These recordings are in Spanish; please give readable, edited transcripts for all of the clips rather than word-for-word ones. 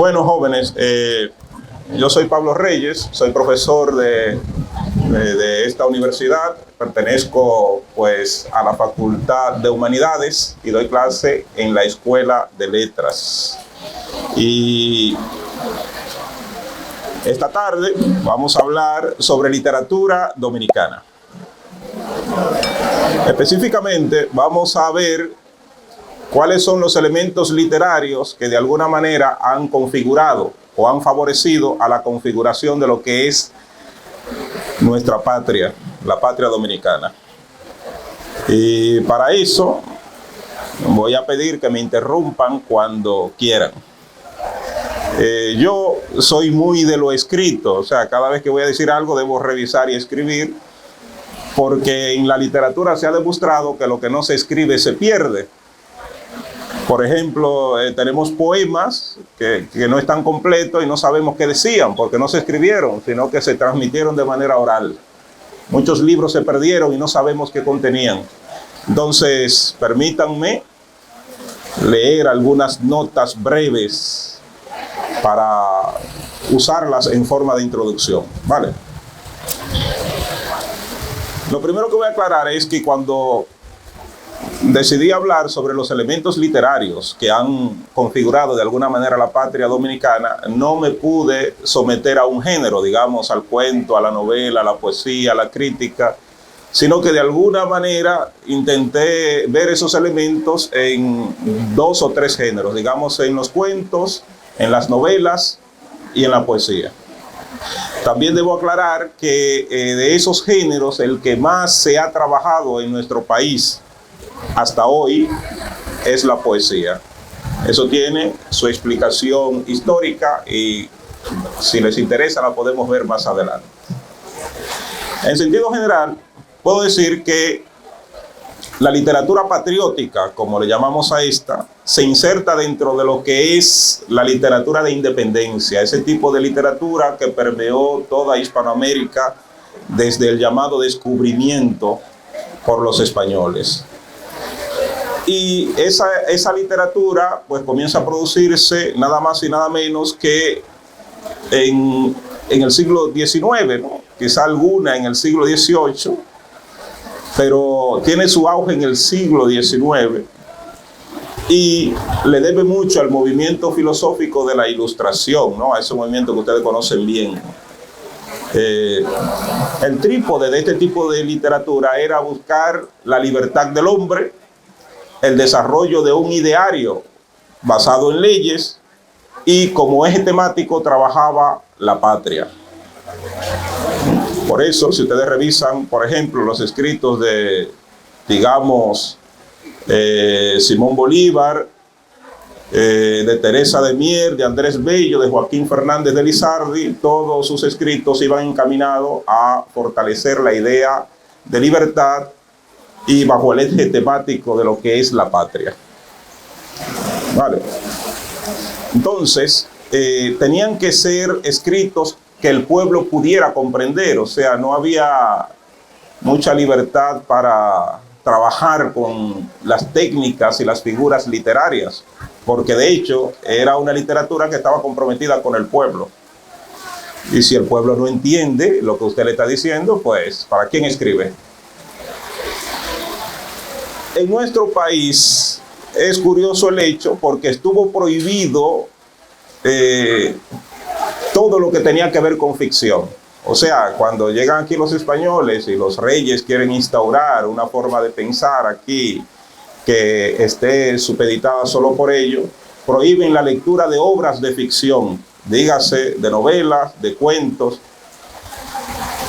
Bueno, jóvenes, yo soy Pablo Reyes, soy profesor de esta universidad, pertenezco pues a la Facultad de Humanidades y doy clase en la Escuela de Letras. Y esta tarde vamos a hablar sobre literatura dominicana. Específicamente vamos a ver cuáles son los elementos literarios que de alguna manera han configurado o han favorecido a la configuración de lo que es nuestra patria, la patria dominicana. Y para eso voy a pedir que me interrumpan cuando quieran. Yo soy muy de lo escrito, o sea, cada vez que voy a decir algo debo revisar y escribir, porque en la literatura se ha demostrado que lo que no se escribe se pierde. Por ejemplo, tenemos poemas que no están completos y no sabemos qué decían, porque no se escribieron, sino que se transmitieron de manera oral. Muchos libros se perdieron y no sabemos qué contenían. Entonces, permítanme leer algunas notas breves para usarlas en forma de introducción, ¿vale? Lo primero que voy a aclarar es que cuando decidí hablar sobre los elementos literarios que han configurado de alguna manera la patria dominicana, no me pude someter a un género, digamos, al cuento, a la novela, a la poesía, a la crítica, sino que de alguna manera intenté ver esos elementos en 2 o 3 géneros, digamos, en los cuentos, en las novelas y en la poesía. También debo aclarar que de esos géneros, el que más se ha trabajado en nuestro país hasta hoy es la poesía. Eso tiene su explicación histórica y si les interesa la podemos ver más adelante. En sentido general, puedo decir que la literatura patriótica, como le llamamos a esta, se inserta dentro de lo que es la literatura de independencia, ese tipo de literatura que permeó toda Hispanoamérica desde el llamado descubrimiento por los españoles. Y esa literatura pues comienza a producirse nada más y nada menos que en el siglo XIX, ¿no? Quizá alguna en el siglo XVIII, pero tiene su auge en el siglo XIX y le debe mucho al movimiento filosófico de la Ilustración, ¿no? A ese movimiento que ustedes conocen bien. El trípode de este tipo de literatura era buscar la libertad del hombre, el desarrollo de un ideario basado en leyes y como eje temático trabajaba la patria. Por eso, si ustedes revisan, por ejemplo, los escritos de, digamos, Simón Bolívar, de Teresa de Mier, de Andrés Bello, de Joaquín Fernández de Lizardi, todos sus escritos iban encaminados a fortalecer la idea de libertad y bajo el eje temático de lo que es la patria. Vale. Entonces, tenían que ser escritos que el pueblo pudiera comprender, o sea, no había mucha libertad para trabajar con las técnicas y las figuras literarias, porque de hecho era una literatura que estaba comprometida con el pueblo. Y si el pueblo no entiende lo que usted le está diciendo, pues, ¿para quién escribe? En nuestro país es curioso el hecho porque estuvo prohibido todo lo que tenía que ver con ficción. O sea, cuando llegan aquí los españoles y los reyes quieren instaurar una forma de pensar aquí que esté supeditada solo por ello, prohíben la lectura de obras de ficción, dígase de novelas, de cuentos.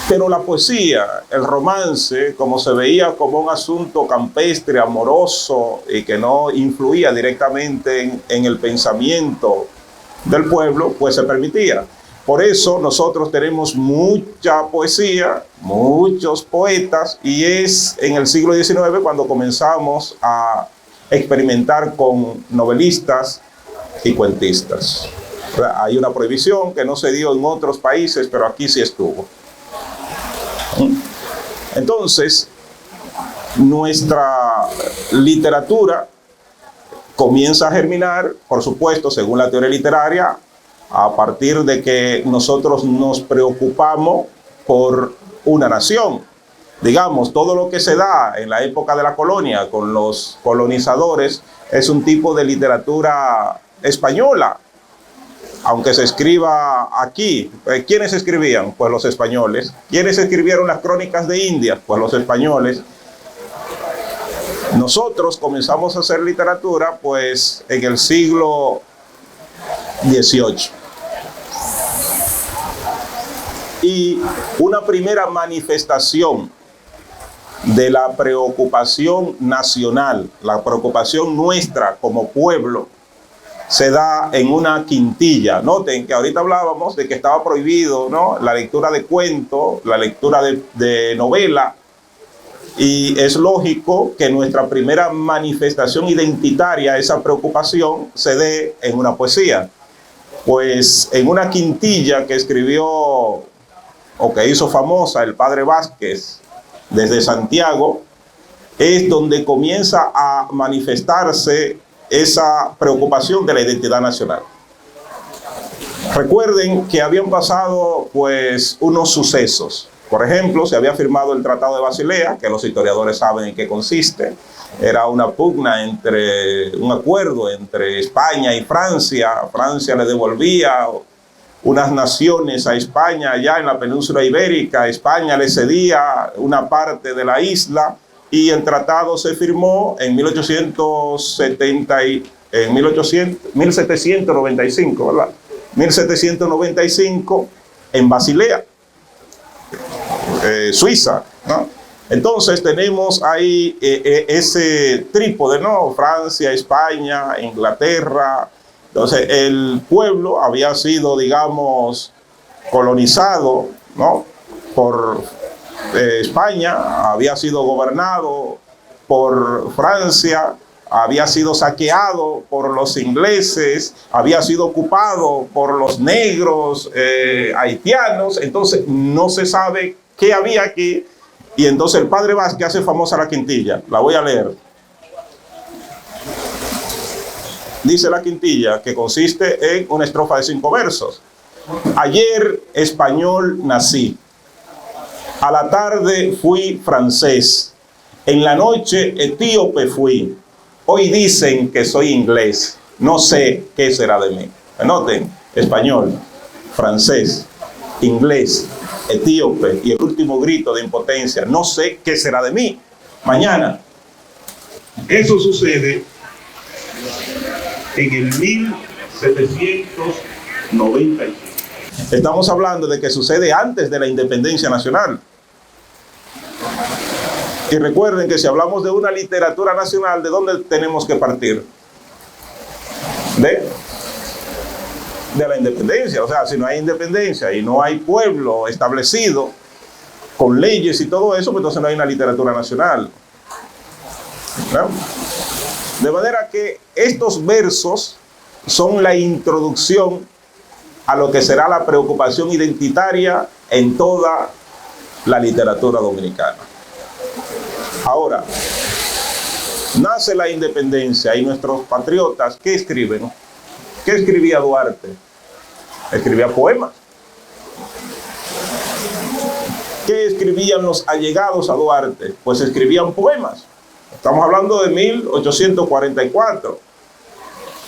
Pero la poesía, el romance, como se veía como un asunto campestre, amoroso y que no influía directamente en el pensamiento del pueblo, pues se permitía. Por eso nosotros tenemos mucha poesía, muchos poetas, y es en el siglo XIX cuando comenzamos a experimentar con novelistas y cuentistas. Hay una prohibición que no se dio en otros países, pero aquí sí estuvo. Entonces, nuestra literatura comienza a germinar, por supuesto, según la teoría literaria, a partir de que nosotros nos preocupamos por una nación. Digamos, todo lo que se da en la época de la colonia con los colonizadores es un tipo de literatura española, aunque se escriba aquí. ¿Quiénes escribían? Pues los españoles. ¿Quiénes escribieron las crónicas de Indias? Pues los españoles. Nosotros comenzamos a hacer literatura pues en el siglo XVIII. Y una primera manifestación de la preocupación nacional, la preocupación nuestra como pueblo, se da en una quintilla. Noten que ahorita hablábamos de que estaba prohibido, ¿no?, la lectura de cuentos, la lectura de novela, y es lógico que nuestra primera manifestación identitaria, esa preocupación, se dé en una poesía. Pues en una quintilla que escribió o que hizo famosa el padre Vázquez desde Santiago, es donde comienza a manifestarse esa preocupación de la identidad nacional. Recuerden que habían pasado pues unos sucesos. Por ejemplo, se había firmado el Tratado de Basilea, que los historiadores saben en qué consiste. Era una pugna un acuerdo entre España y Francia. Francia le devolvía unas naciones a España allá en la península ibérica. España le cedía una parte de la isla y el tratado se firmó en 1795, ¿verdad? 1795 en Basilea, Suiza, ¿no? Entonces tenemos ahí ese trípode, ¿no? Francia, España, Inglaterra. Entonces el pueblo había sido, digamos, colonizado, ¿no?, por España, había sido gobernado por Francia, había sido saqueado por los ingleses, había sido ocupado por los negros haitianos. Entonces no se sabe qué había aquí. Y entonces el padre Vázquez hace famosa la quintilla. La voy a leer. Dice la quintilla, que consiste en una estrofa de 5 versos. Ayer español nací, a la tarde fui francés, en la noche etíope fui, hoy dicen que soy inglés, no sé qué será de mí. Anoten: español, francés, inglés, etíope y el último grito de impotencia: no sé qué será de mí mañana. Eso sucede en el 1795. Estamos hablando de que sucede antes de la independencia nacional. Y recuerden que si hablamos de una literatura nacional, ¿de dónde tenemos que partir? De la independencia. O sea, si no hay independencia y no hay pueblo establecido con leyes y todo eso, pues entonces no hay una literatura nacional, ¿no? De manera que estos versos son la introducción a lo que será la preocupación identitaria en toda la literatura dominicana. Ahora, nace la independencia y nuestros patriotas, ¿qué escriben? ¿Qué escribía Duarte? Escribía poemas. ¿Qué escribían los allegados a Duarte? Pues escribían poemas. Estamos hablando de 1844.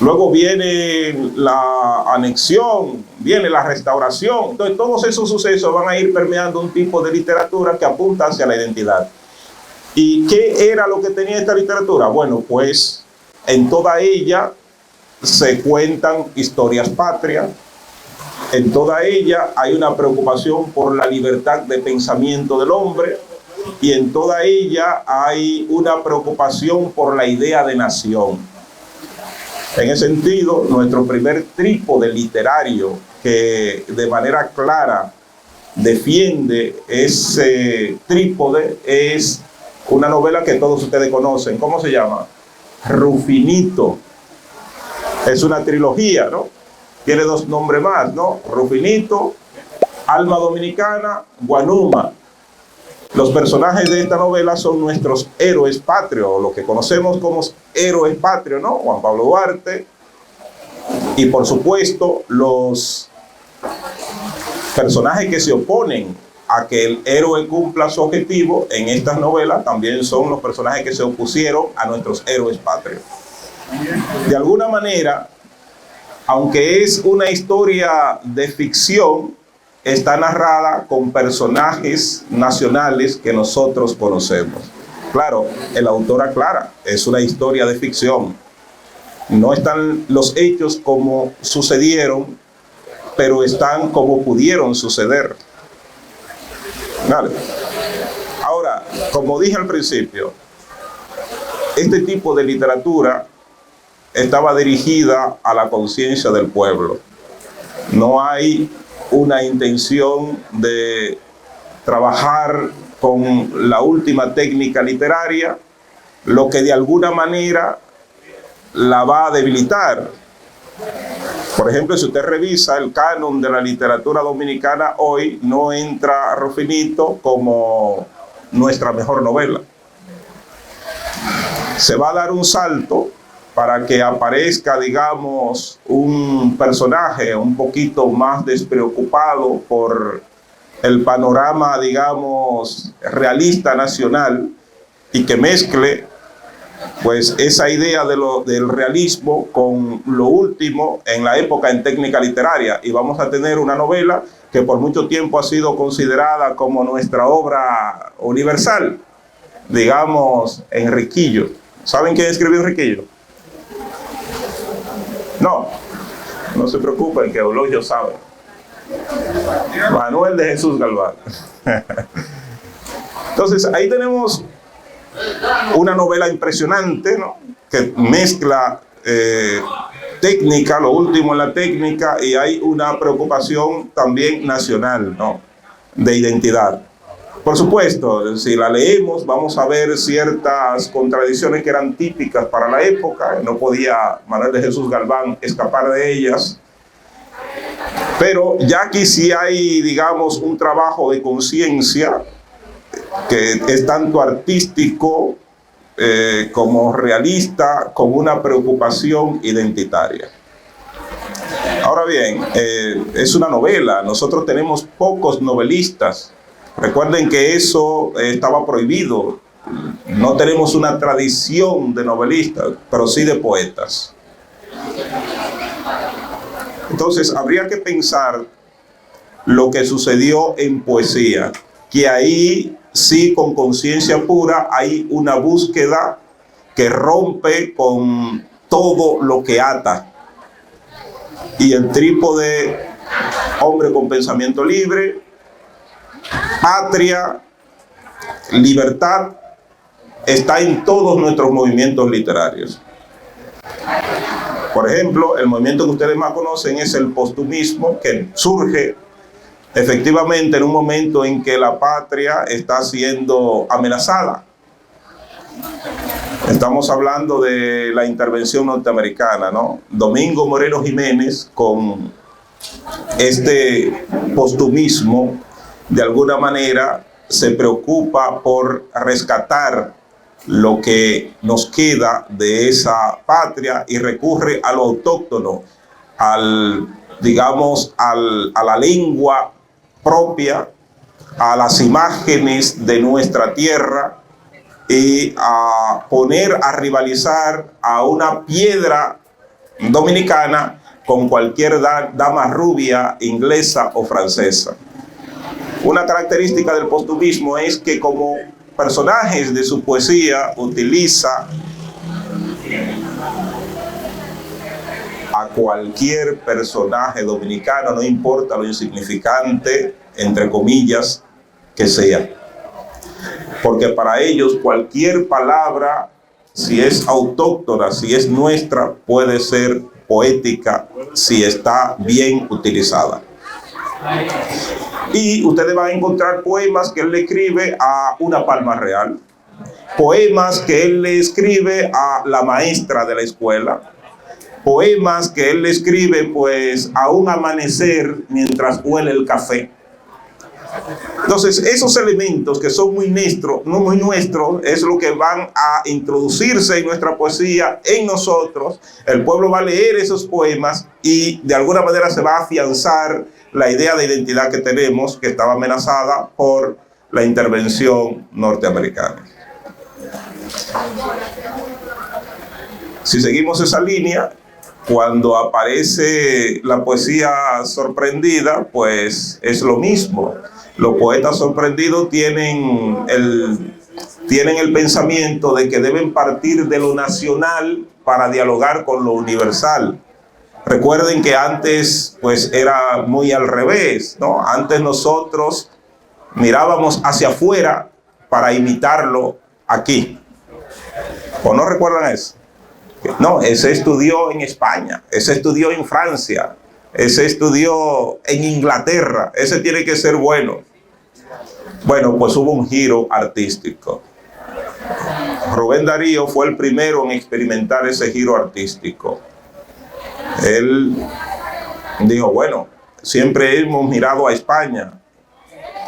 Luego viene la anexión, viene la restauración. Entonces todos esos sucesos van a ir permeando un tipo de literatura que apunta hacia la identidad. ¿Y qué era lo que tenía esta literatura? Bueno, pues en toda ella se cuentan historias patrias. En toda ella hay una preocupación por la libertad de pensamiento del hombre. Y en toda ella hay una preocupación por la idea de nación. En ese sentido, nuestro primer trípode literario que de manera clara defiende ese trípode es una novela que todos ustedes conocen. ¿Cómo se llama? Rufinito. Es una trilogía, ¿no? Tiene 2 nombres más, ¿no? Rufinito, Alma Dominicana, Guanuma. Los personajes de esta novela son nuestros héroes patrios, lo que conocemos como héroes patrios, ¿no? Juan Pablo Duarte, Y por supuesto, los personajes que se oponen a que el héroe cumpla su objetivo en estas novelas también son los personajes que se opusieron a nuestros héroes patrios. De alguna manera, aunque es una historia de ficción, está narrada con personajes nacionales que nosotros conocemos. Claro, el autor aclara, es una historia de ficción. No están los hechos como sucedieron, pero están como pudieron suceder. Vale. Ahora, como dije al principio, este tipo de literatura estaba dirigida a la conciencia del pueblo. No hay una intención de trabajar con la última técnica literaria, lo que de alguna manera la va a debilitar. Por ejemplo, si usted revisa el canon de la literatura dominicana hoy, no entra Rufinito como nuestra mejor novela. Se va a dar un salto para que aparezca, digamos, un personaje un poquito más despreocupado por el panorama, digamos, realista nacional, y que mezcle pues esa idea del realismo con lo último en la época en técnica literaria, y vamos a tener una novela que por mucho tiempo ha sido considerada como nuestra obra universal, digamos, Enriquillo. ¿Saben quién escribió Enriquillo? No se preocupen, que Eulogio sabe. Manuel de Jesús Galván. Entonces, ahí tenemos una novela impresionante, ¿no?, que mezcla técnica, lo último en la técnica, y hay una preocupación también nacional, ¿no?, de identidad. Por supuesto, si la leemos vamos a ver ciertas contradicciones que eran típicas para la época. No podía Manuel de Jesús Galván escapar de ellas. Pero ya aquí sí hay, digamos, un trabajo de conciencia que es tanto artístico como realista, con una preocupación identitaria. Ahora bien, es una novela. Nosotros tenemos pocos novelistas. Recuerden que eso estaba prohibido. No tenemos una tradición de novelistas, pero sí de poetas. Entonces, habría que pensar lo que sucedió en poesía, que ahí sí, con conciencia pura, hay una búsqueda que rompe con todo lo que ata. Y el trípode hombre con pensamiento libre, patria, libertad, está en todos nuestros movimientos literarios. Por ejemplo, el movimiento que ustedes más conocen es el postumismo, que surge efectivamente en un momento en que la patria está siendo amenazada. Estamos hablando de la intervención norteamericana, ¿no? Domingo Moreno Jiménez, con este postumismo, de alguna manera se preocupa por rescatar lo que nos queda de esa patria y recurre a lo autóctono, digamos, a la lengua propia, a las imágenes de nuestra tierra, y a poner a rivalizar a una piedra dominicana con cualquier dama rubia, inglesa o francesa. Una característica del postumismo es que como personajes de su poesía utiliza a cualquier personaje dominicano, no importa lo insignificante, entre comillas, que sea. Porque para ellos cualquier palabra, si es autóctona, si es nuestra, puede ser poética si está bien utilizada. Y ustedes van a encontrar poemas que él le escribe a una palma real, poemas que él le escribe a la maestra de la escuela, poemas que él le escribe pues a un amanecer mientras huele el café. Entonces, esos elementos que son muy nuestros, es lo que van a introducirse en nuestra poesía, en nosotros. El pueblo va a leer esos poemas y de alguna manera se va a afianzar la idea de identidad que tenemos, que estaba amenazada por la intervención norteamericana. Si seguimos esa línea, cuando aparece la poesía sorprendida, pues es lo mismo. Los poetas sorprendidos tienen el pensamiento de que deben partir de lo nacional para dialogar con lo universal. Recuerden que antes pues era muy al revés, ¿no? Antes nosotros mirábamos hacia afuera para imitarlo aquí. ¿O no recuerdan eso? No, ese estudió en España, ese estudió en Francia, ese estudió en Inglaterra, ese tiene que ser bueno. Bueno, pues hubo un giro artístico. Rubén Darío fue el primero en experimentar ese giro artístico. Él dijo, bueno, siempre hemos mirado a España,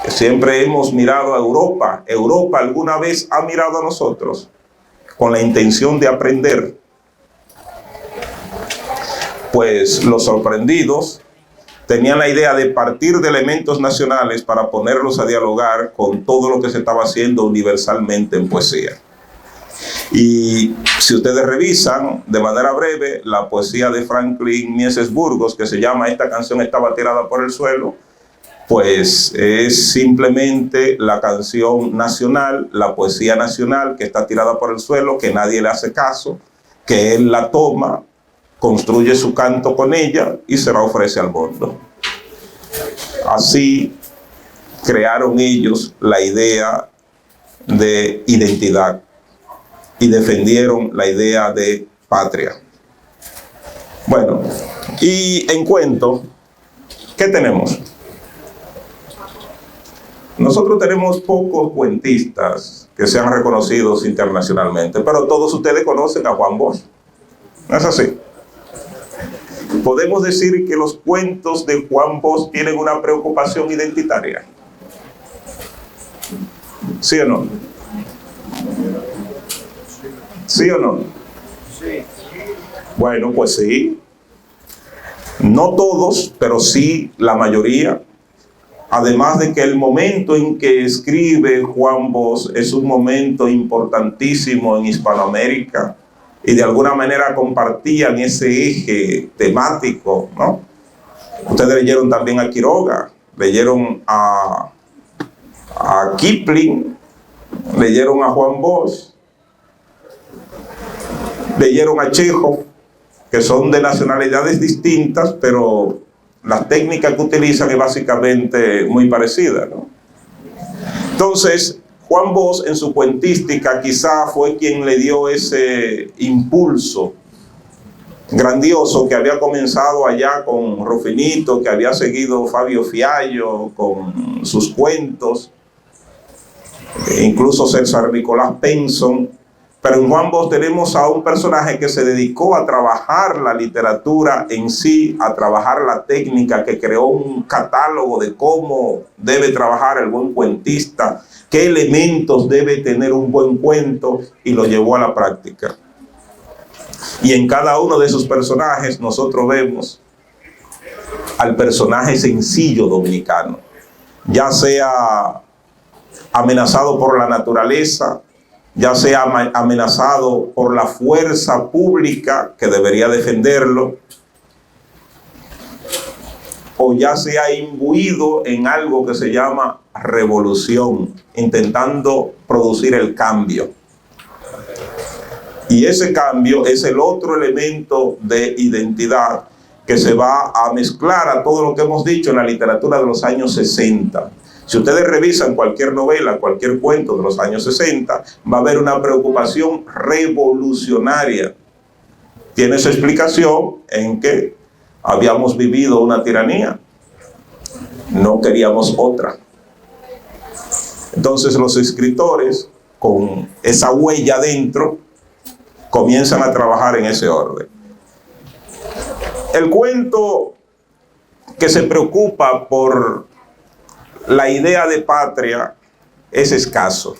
siempre hemos mirado a Europa. Europa alguna vez ha mirado a nosotros con la intención de aprender. Pues los sorprendidos tenían la idea de partir de elementos nacionales para ponerlos a dialogar con todo lo que se estaba haciendo universalmente en poesía. Y si ustedes revisan de manera breve la poesía de Franklin Mieses Burgos, que se llama Esta canción estaba tirada por el suelo, pues es simplemente la canción nacional, la poesía nacional que está tirada por el suelo, que nadie le hace caso, que él la toma, construye su canto con ella y se la ofrece al mundo. Así crearon ellos la idea de identidad y defendieron la idea de patria. Bueno, y en cuento, ¿qué tenemos? Nosotros tenemos pocos cuentistas que sean reconocidos internacionalmente, pero todos ustedes conocen a Juan Bosch. ¿No es así? Podemos decir que los cuentos de Juan Bosch tienen una preocupación identitaria. ¿Sí o no? ¿Sí o no? Sí. Bueno, pues sí. No todos, pero sí la mayoría. Además de que el momento en que escribe Juan Bosch es un momento importantísimo en Hispanoamérica y de alguna manera compartían ese eje temático, ¿no? Ustedes leyeron también a Quiroga, leyeron a Kipling, leyeron a Juan Bosch, leyeron a Chekhov, que son de nacionalidades distintas, pero las técnicas que utilizan es básicamente muy parecida, ¿no? Entonces, Juan Bosch en su cuentística quizá fue quien le dio ese impulso grandioso que había comenzado allá con Rufinito, que había seguido Fabio Fiallo con sus cuentos, incluso César Nicolás Penson. Pero en Juan Bosch tenemos a un personaje que se dedicó a trabajar la literatura en sí, a trabajar la técnica, que creó un catálogo de cómo debe trabajar el buen cuentista, qué elementos debe tener un buen cuento, y lo llevó a la práctica. Y en cada uno de esos personajes nosotros vemos al personaje sencillo dominicano, ya sea amenazado por la naturaleza, ya sea amenazado por la fuerza pública que debería defenderlo, o ya sea imbuido en algo que se llama revolución, intentando producir el cambio. Y ese cambio es el otro elemento de identidad que se va a mezclar a todo lo que hemos dicho en la literatura de los años 60. Si ustedes revisan cualquier novela, cualquier cuento de los años 60, va a haber una preocupación revolucionaria. Tiene su explicación en que habíamos vivido una tiranía, no queríamos otra. Entonces los escritores, con esa huella dentro, comienzan a trabajar en ese orden. El cuento que se preocupa por la idea de patria es escaso.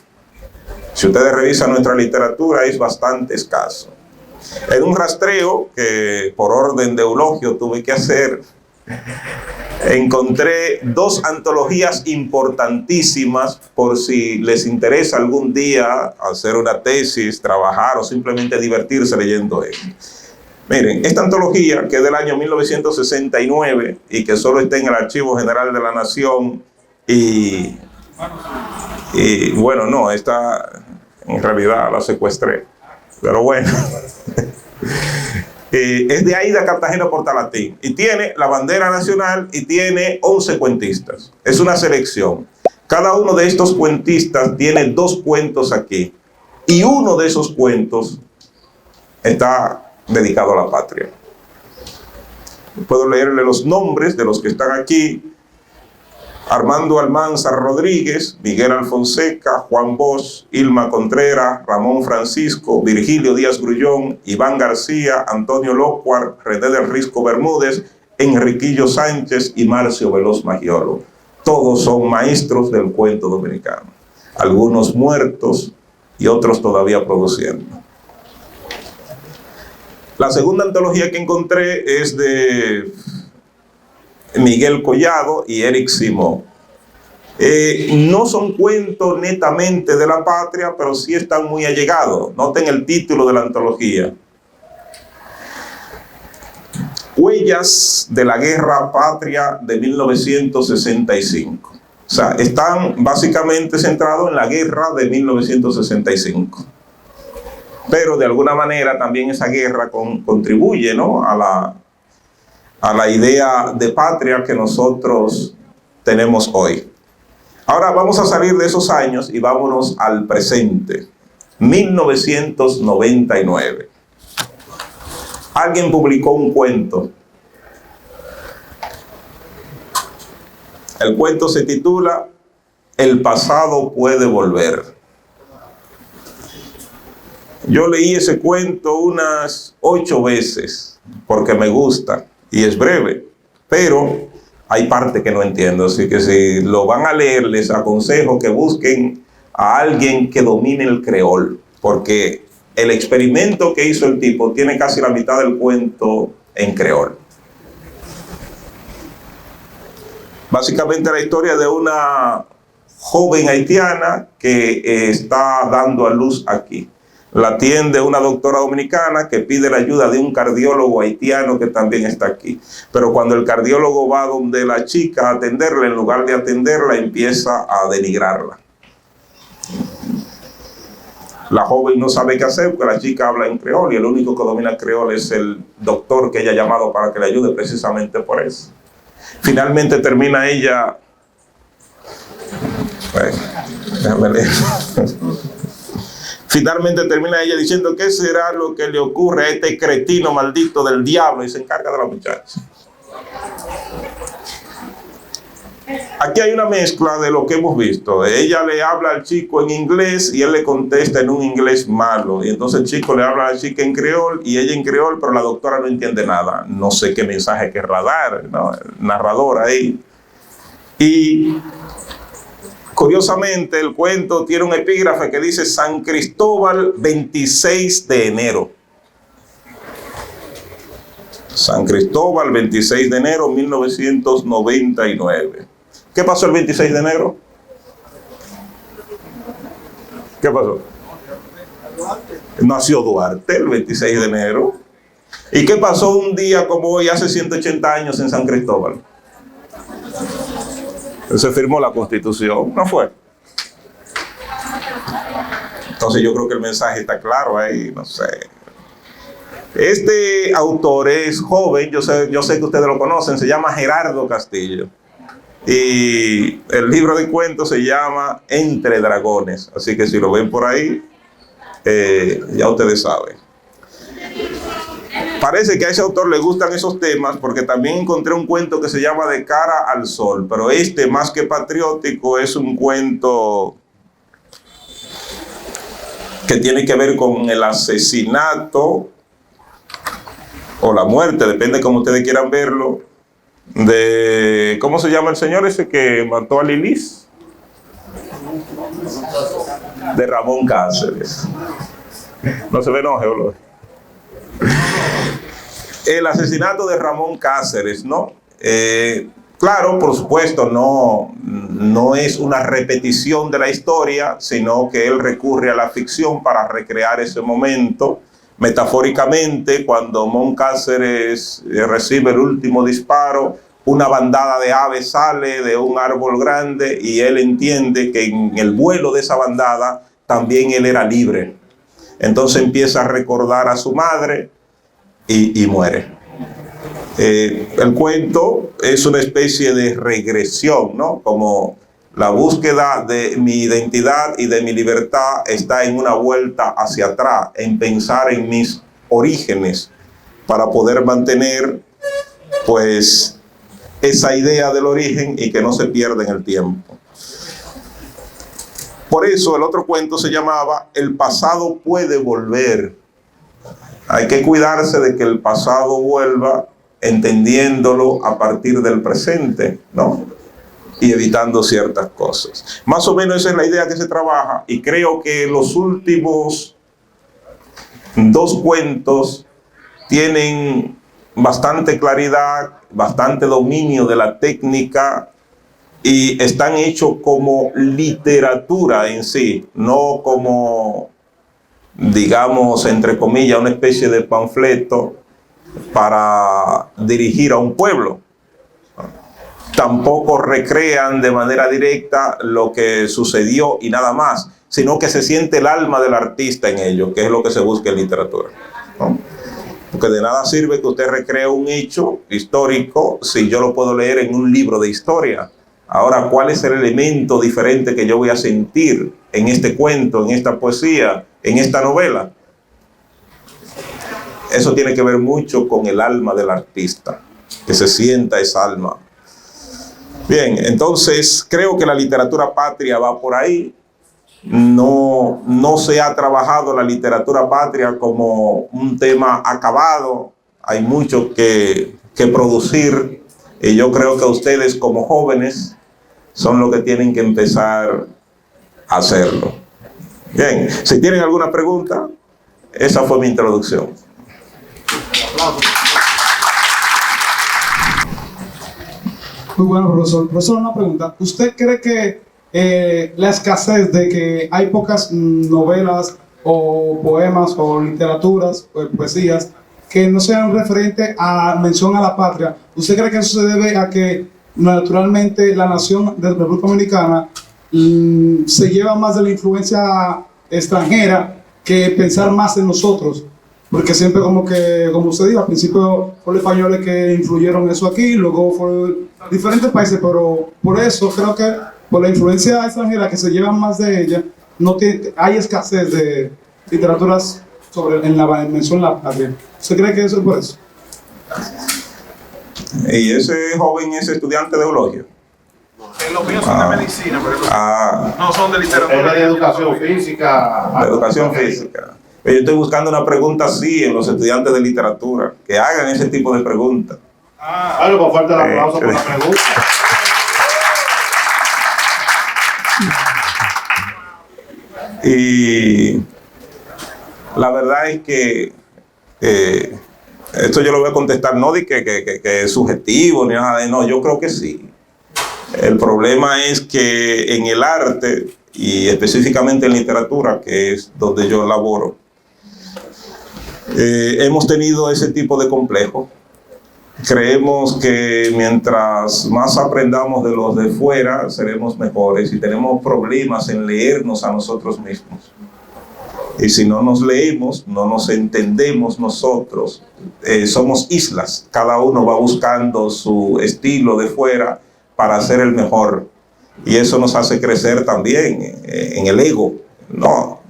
Si ustedes revisan nuestra literatura, es bastante escaso. En un rastreo que por orden de eulogio tuve que hacer, encontré 2 antologías importantísimas por si les interesa algún día hacer una tesis, trabajar o simplemente divertirse leyendo esto. Miren, esta antología, que es del año 1969 y que solo está en el Archivo General de la Nación y bueno, no, esta en realidad la secuestré, pero bueno. Es de Aida Cartagena Portalatín y tiene la bandera nacional y tiene 11 cuentistas. Es una selección. Cada uno de estos cuentistas tiene 2 cuentos aquí y uno de esos cuentos está dedicado a la patria. Puedo leerle los nombres de los que están aquí: Armando Almanzar Rodríguez, Miguel Alfonseca, Juan Bosch, Ilma Contreras, Ramón Francisco, Virgilio Díaz Grullón, Iván García, Antonio Locuar, René del Risco Bermúdez, Enriquillo Sánchez y Marcio Veloz Magiolo. Todos son maestros del cuento dominicano, algunos muertos y otros todavía produciendo. La segunda antología que encontré es de Miguel Collado y Eric Simó. No son cuentos netamente de la patria, pero sí están muy allegados. Noten el título de la antología: Huellas de la Guerra Patria de 1965. O sea, están básicamente centrados en la guerra de 1965. Pero de alguna manera también esa guerra contribuye, ¿no?, a la idea de patria que nosotros tenemos hoy. Ahora vamos a salir de esos años y vámonos al presente. 1999. Alguien publicó un cuento. El cuento se titula El pasado puede volver. Yo leí ese cuento unas 8 veces porque me gusta y es breve, pero hay parte que no entiendo, así que si lo van a leer les aconsejo que busquen a alguien que domine el creol, porque el experimento que hizo el tipo tiene casi la mitad del cuento en creol. Básicamente la historia de una joven haitiana que está dando a luz aquí. La atiende una doctora dominicana que pide la ayuda de un cardiólogo haitiano que también está aquí. Pero cuando el cardiólogo va donde la chica a atenderla, en lugar de atenderla, empieza a denigrarla. La joven no sabe qué hacer porque la chica habla en creol y el único que domina el creol es el doctor que ella ha llamado para que le ayude precisamente por eso. Finalmente termina ella... Bueno, déjame leer. Finalmente termina ella diciendo: ¿qué será lo que le ocurre a este cretino maldito del diablo? Y se encarga de la muchacha. Aquí hay una mezcla de lo que hemos visto. Ella le habla al chico en inglés y él le contesta en un inglés malo. Y entonces el chico le habla a la chica en creol y ella en creol, pero la doctora no entiende nada. No sé qué mensaje querrá dar, ¿no?, el narrador ahí. Y curiosamente, el cuento tiene un epígrafe que dice San Cristóbal, 26 de enero. San Cristóbal, 26 de enero, 1999. ¿Qué pasó el 26 de enero? ¿Qué pasó? Nació Duarte el 26 de enero. ¿Y qué pasó un día como hoy, hace 180 años en San Cristóbal? Se firmó la Constitución, ¿no fue? Entonces yo creo que el mensaje está claro ahí, no sé. Este autor es joven, yo sé que ustedes lo conocen, se llama Gerardo Castillo. Y el libro de cuentos se llama Entre Dragones, así que si lo ven por ahí, ya ustedes saben. Parece que a ese autor le gustan esos temas porque también encontré un cuento que se llama De cara al sol, pero este, más que patriótico, es un cuento que tiene que ver con el asesinato o la muerte, depende de cómo ustedes quieran verlo, de, ¿cómo se llama el señor ese que mató a Lilis? De Ramón Cáceres. No se me enoje, boludo. El asesinato de Ramón Cáceres, ¿no? Claro, por supuesto, no es una repetición de la historia, sino que él recurre a la ficción para recrear ese momento. Metafóricamente, cuando Mon Cáceres recibe el último disparo, una bandada de aves sale de un árbol grande y él entiende que en el vuelo de esa bandada también él era libre. Entonces empieza a recordar a su madre y muere. El cuento es una especie de regresión, ¿no? Como la búsqueda de mi identidad y de mi libertad está en una vuelta hacia atrás, en pensar en mis orígenes para poder mantener, pues, esa idea del origen y que no se pierda en el tiempo. Por eso el otro cuento se llamaba El pasado puede volver. Hay que cuidarse de que el pasado vuelva entendiéndolo a partir del presente, ¿no? Y evitando ciertas cosas. Más o menos esa es la idea que se trabaja, y creo que los últimos 2 cuentos tienen bastante claridad, bastante dominio de la técnica y están hechos como literatura en sí, no como, digamos, entre comillas, una especie de panfleto para dirigir a un pueblo. Tampoco recrean de manera directa lo que sucedió y nada más, sino que se siente el alma del artista en ello, que es lo que se busca en literatura, ¿no? Porque de nada sirve que usted recree un hecho histórico si yo lo puedo leer en un libro de historia. Ahora, ¿cuál es el elemento diferente que yo voy a sentir en este cuento, en esta poesía, en esta novela? Eso tiene que ver mucho con el alma del artista, que se sienta esa alma. Bien, entonces creo que la literatura patria va por ahí. No se ha trabajado la literatura patria como un tema acabado. Hay mucho que producir, y yo creo que ustedes como jóvenes son los que tienen que empezar a hacerlo. Bien, si tienen alguna pregunta, esa fue mi introducción. Muy bueno, profesor. Profesor, una pregunta. ¿Usted cree que la escasez de que hay pocas novelas o poemas o literaturas o poesías que no sean referentes a mención a la patria, ¿usted cree que eso se debe a que naturalmente la nación de la República Dominicana se lleva más de la influencia extranjera que pensar más en nosotros? Porque siempre como usted dijo, al principio fueron los españoles que influyeron eso aquí, luego fueron diferentes países, pero por eso creo que por la influencia extranjera que se llevan más de ella, hay escasez de literaturas en la mención a la patria. ¿Usted cree que eso es por eso? ¿Y ese joven es estudiante de eulogio? Los míos son de medicina, pero no son de literatura. Es de educación física. De educación física. Yo estoy buscando una pregunta así en los estudiantes de literatura, que hagan ese tipo de preguntas. Claro, con falta de aplauso por la pregunta. Y la verdad es que esto yo lo voy a contestar no de que es subjetivo ni nada de no, yo creo que sí. El problema es que en el arte y específicamente en literatura, que es donde yo laboro, hemos tenido ese tipo de complejo. Creemos que mientras más aprendamos de los de fuera, seremos mejores, y tenemos problemas en leernos a nosotros mismos. Y si no nos leemos, no nos entendemos nosotros. Somos islas, cada uno va buscando su estilo de fuera para ser el mejor. Y eso nos hace crecer también en el ego. No,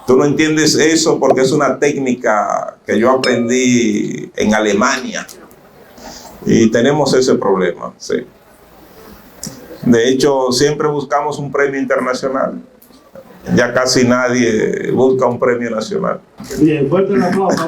tú no entiendes eso porque es una técnica que yo aprendí en Alemania. Y tenemos ese problema, sí. De hecho, siempre buscamos un premio internacional. Ya casi nadie busca un premio nacional. Bien, fuerte el aplauso.